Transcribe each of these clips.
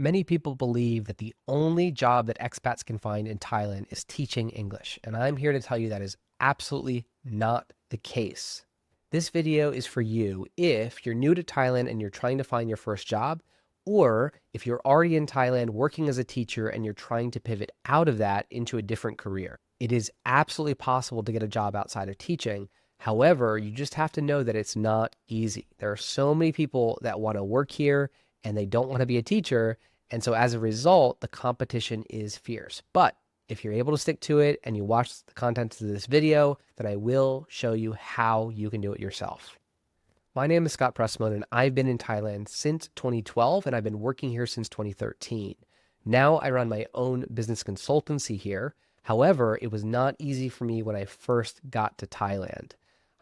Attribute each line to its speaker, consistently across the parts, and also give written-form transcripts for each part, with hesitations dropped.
Speaker 1: Many people believe that the only job that expats can find in Thailand is teaching English, and I'm here to tell you that is absolutely not the case. This video is for you if you're new to Thailand and you're trying to find your first job, or if you're already in Thailand working as a teacher and you're trying to pivot out of that into a different career. It is absolutely possible to get a job outside of teaching. However, you just have to know that it's not easy. There are so many people that want to work here and they don't want to be a teacher. And so as a result, the competition is fierce. But if you're able to stick to it and you watch the contents of this video, then I will show you how you can do it yourself. My name is Scott Pressman, and I've been in Thailand since 2012, and I've been working here since 2013. Now I run my own business consultancy here. However, it was not easy for me when I first got to Thailand.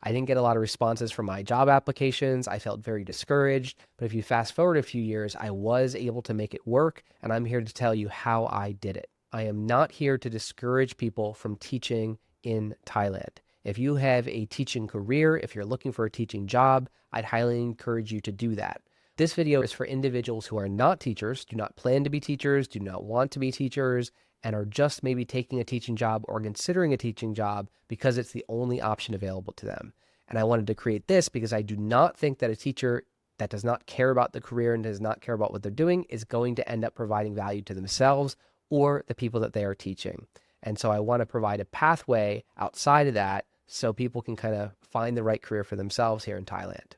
Speaker 1: I didn't get a lot of responses from my job applications. I felt very discouraged. But if you fast forward a few years, I was able to make it work, and I'm here to tell you how I did it. I am not here to discourage people from teaching in Thailand. If you have a teaching career, if you're looking for a teaching job, I'd highly encourage you to do that. This video is for individuals who are not teachers, do not plan to be teachers, do not want to be teachers, and are just maybe taking a teaching job or considering a teaching job because it's the only option available to them. And I wanted to create this because I do not think that a teacher that does not care about the career and does not care about what they're doing is going to end up providing value to themselves or the people that they are teaching. And so I want to provide a pathway outside of that so people can kind of find the right career for themselves here in Thailand.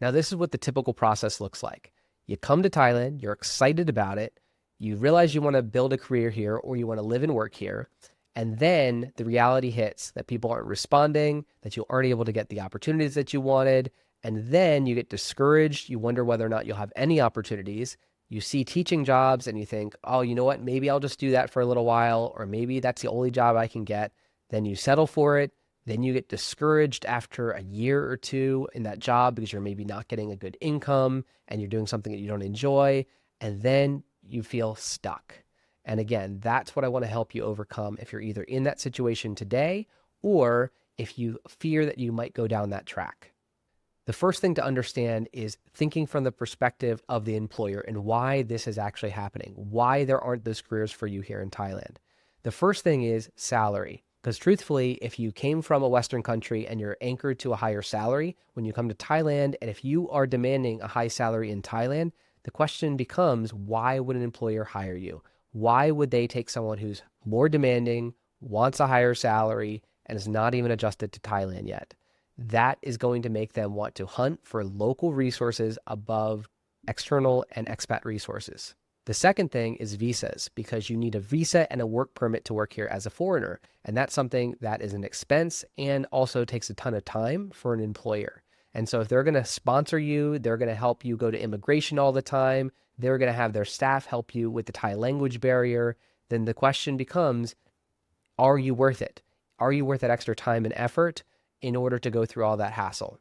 Speaker 1: Now, this is what the typical process looks like. You come to Thailand, you're excited about it, you realize you want to build a career here or you want to live and work here, and then the reality hits that people aren't responding, that you aren't able to get the opportunities that you wanted, and then you get discouraged, you wonder whether or not you'll have any opportunities. You see teaching jobs and you think, oh, you know what, maybe I'll just do that for a little while, or maybe that's the only job I can get. Then you settle for it. Then you get discouraged after a year or two in that job because you're maybe not getting a good income and you're doing something that you don't enjoy. And then you feel stuck. And again, that's what I want to help you overcome if you're either in that situation today or if you fear that you might go down that track. The first thing to understand is thinking from the perspective of the employer and why this is actually happening, why there aren't those careers for you here in Thailand. The first thing is salary. Because truthfully, if you came from a Western country and you're anchored to a higher salary, when you come to Thailand, and if you are demanding a high salary in Thailand, the question becomes, why would an employer hire you? Why would they take someone who's more demanding, wants a higher salary, and is not even adjusted to Thailand yet? That is going to make them want to hunt for local resources above external and expat resources. The second thing is visas, because you need a visa and a work permit to work here as a foreigner. And that's something that is an expense and also takes a ton of time for an employer. And so if they're going to sponsor you, they're going to help you go to immigration all the time, they're going to have their staff help you with the Thai language barrier, then the question becomes, are you worth it? Are you worth that extra time and effort in order to go through all that hassle?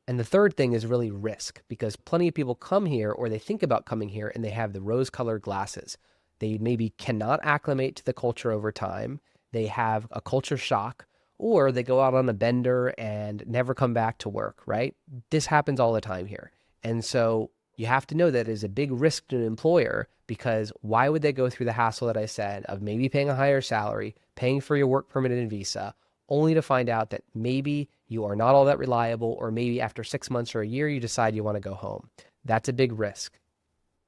Speaker 1: And the third thing is really risk, because plenty of people come here or they think about coming here and they have the rose-colored glasses. They maybe cannot acclimate to the culture over time. They have a culture shock, or they go out on a bender and never come back to work, right? This happens all the time here. And so you have to know that it is a big risk to an employer, because why would they go through the hassle that I said of maybe paying a higher salary, paying for your work permit and visa, only to find out that maybe you are not all that reliable, or maybe after 6 months or a year, you decide you want to go home. That's a big risk.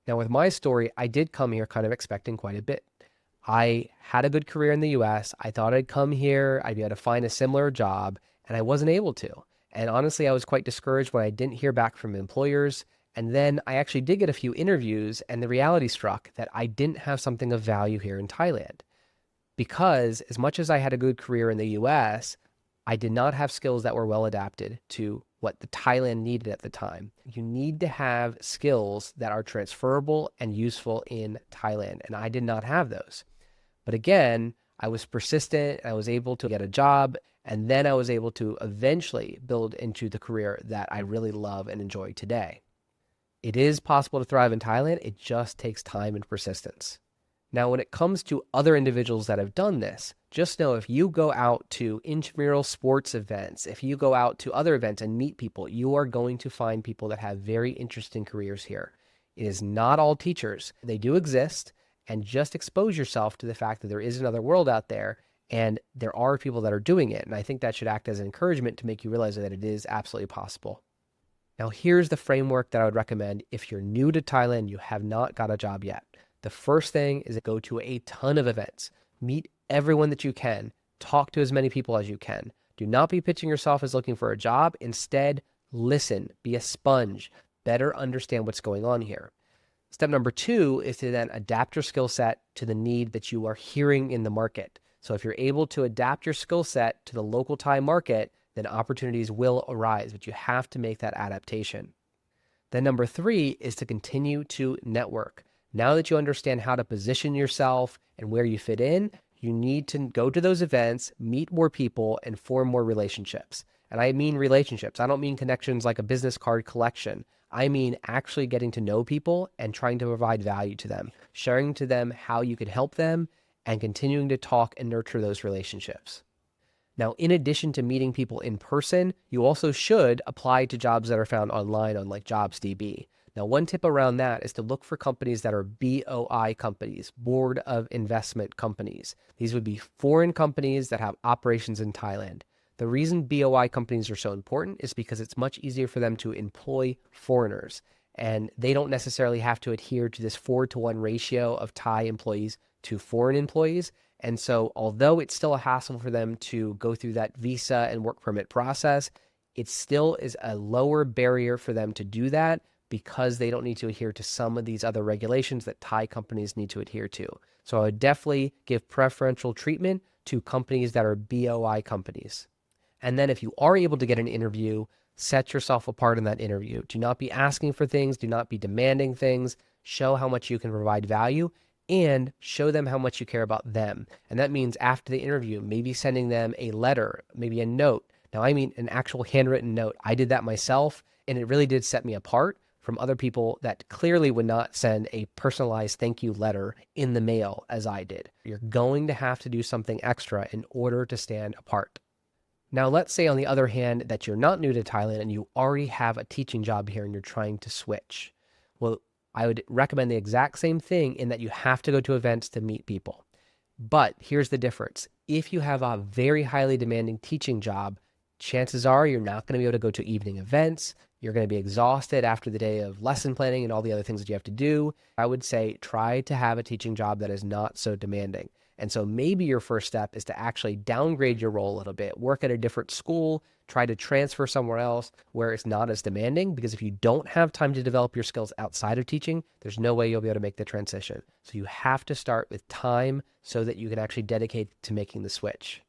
Speaker 1: Now, with my story, I did come here kind of expecting quite a bit. I had a good career in the US. I thought I'd come here, I'd be able to find a similar job, and I wasn't able to. And honestly, I was quite discouraged when I didn't hear back from employers. And then I actually did get a few interviews, and the reality struck that I didn't have something of value here in Thailand. Because as much as I had a good career in the US, I did not have skills that were well adapted to what the Thailand needed at the time. You need to have skills that are transferable and useful in Thailand, and I did not have those. But again, I was persistent, I was able to get a job, and then I was able to eventually build into the career that I really love and enjoy today. It is possible to thrive in Thailand, it just takes time and persistence. Now, when it comes to other individuals that have done this, just know if you go out to intramural sports events, if you go out to other events and meet people, you are going to find people that have very interesting careers here. It is not all teachers. They do exist, and just expose yourself to the fact that there is another world out there and there are people that are doing it. And I think that should act as an encouragement to make you realize that it is absolutely possible. Now, here's the framework that I would recommend if you're new to Thailand, you have not got a job yet. The first thing is to go to a ton of events, meet everyone that you can, talk to as many people as you can. Do not be pitching yourself as looking for a job. Instead, listen, be a sponge, better understand what's going on here. Step number 2 is to then adapt your skill set to the need that you are hearing in the market. So if you're able to adapt your skill set to the local Thai market, then opportunities will arise, but you have to make that adaptation. Then number 3 is to continue to network. Now that you understand how to position yourself and where you fit in, you need to go to those events, meet more people, and form more relationships. And I mean relationships. I don't mean connections like a business card collection. I mean actually getting to know people and trying to provide value to them, sharing to them how you can help them, and continuing to talk and nurture those relationships. Now, in addition to meeting people in person, you also should apply to jobs that are found online on like JobsDB. Now, one tip around that is to look for companies that are BOI companies, Board of Investment companies. These would be foreign companies that have operations in Thailand. The reason BOI companies are so important is because it's much easier for them to employ foreigners, and they don't necessarily have to adhere to this 4-to-1 ratio of Thai employees to foreign employees. And so although it's still a hassle for them to go through that visa and work permit process, it still is a lower barrier for them to do that because they don't need to adhere to some of these other regulations that Thai companies need to adhere to. So I would definitely give preferential treatment to companies that are BOI companies. And then if you are able to get an interview, set yourself apart in that interview. Do not be asking for things. Do not be demanding things. Show how much you can provide value and show them how much you care about them. And that means after the interview, maybe sending them a letter, maybe a note. Now, I mean an actual handwritten note. I did that myself, and it really did set me apart from other people that clearly would not send a personalized thank you letter in the mail as I did. You're going to have to do something extra in order to stand apart. Now, let's say on the other hand that you're not new to Thailand and you already have a teaching job here and you're trying to switch. Well, I would recommend the exact same thing in that you have to go to events to meet people. But here's the difference. If you have a very highly demanding teaching job, chances are you're not going to be able to go to evening events. You're going to be exhausted after the day of lesson planning and all the other things that you have to do. I would say try to have a teaching job that is not so demanding. And so maybe your first step is to actually downgrade your role a little bit, work at a different school, try to transfer somewhere else where it's not as demanding, because if you don't have time to develop your skills outside of teaching, there's no way you'll be able to make the transition. So you have to start with time so that you can actually dedicate to making the switch.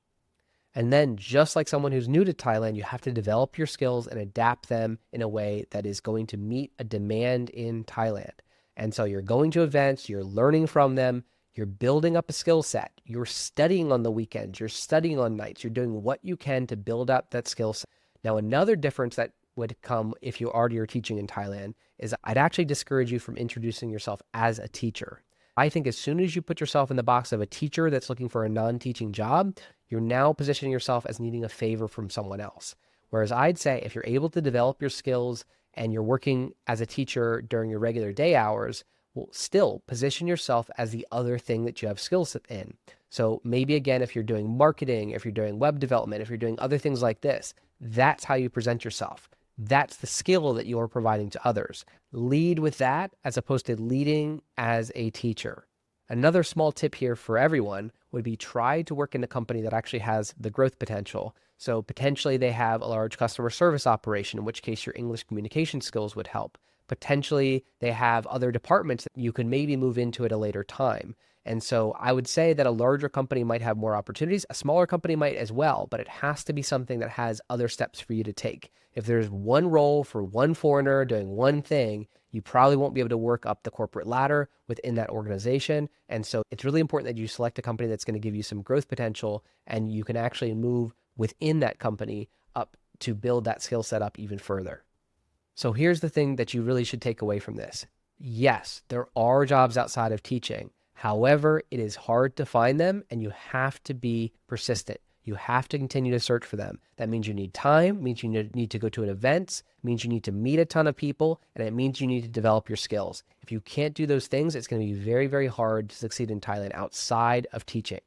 Speaker 1: And then just like someone who's new to Thailand, you have to develop your skills and adapt them in a way that is going to meet a demand in Thailand. And so you're going to events, you're learning from them, you're building up a skill set, you're studying on the weekends, you're studying on nights, you're doing what you can to build up that skill set. Now, another difference that would come if you already are teaching in Thailand is I'd actually discourage you from introducing yourself as a teacher. I think as soon as you put yourself in the box of a teacher that's looking for a non-teaching job, you're now positioning yourself as needing a favor from someone else. Whereas I'd say if you're able to develop your skills and you're working as a teacher during your regular day hours, well, still position yourself as the other thing that you have skills in. So maybe again, if you're doing marketing, if you're doing web development, if you're doing other things like this, that's how you present yourself. That's the skill that you're providing to others. Lead with that as opposed to leading as a teacher. Another small tip here for everyone would be try to work in a company that actually has the growth potential. So potentially they have a large customer service operation, in which case your English communication skills would help. Potentially they have other departments that you could maybe move into at a later time. And so I would say that a larger company might have more opportunities. A smaller company might as well, but it has to be something that has other steps for you to take. If there's one role for one foreigner doing one thing, you probably won't be able to work up the corporate ladder within that organization. And so it's really important that you select a company that's going to give you some growth potential and you can actually move within that company up to build that skill set up even further. So here's the thing that you really should take away from this. Yes, there are jobs outside of teaching. However, it is hard to find them and you have to be persistent. You have to continue to search for them. That means you need time, means you need to go to an event, means you need to meet a ton of people, and it means you need to develop your skills. If you can't do those things, it's going to be very, very hard to succeed in Thailand outside of teaching.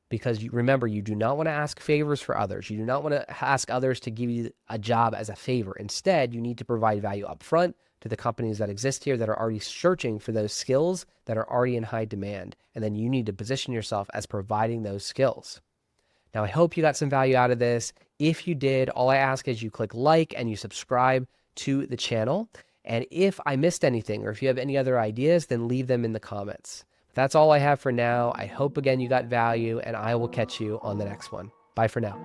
Speaker 1: Because remember, you do not want to ask favors for others. You do not want to ask others to give you a job as a favor. Instead, you need to provide value up front to the companies that exist here that are already searching for those skills that are already in high demand. And then you need to position yourself as providing those skills. Now, I hope you got some value out of this. If you did, all I ask is you click like and you subscribe to the channel. And if I missed anything, or if you have any other ideas, then leave them in the comments. That's all I have for now. I hope again you got value, and I will catch you on the next one. Bye for now.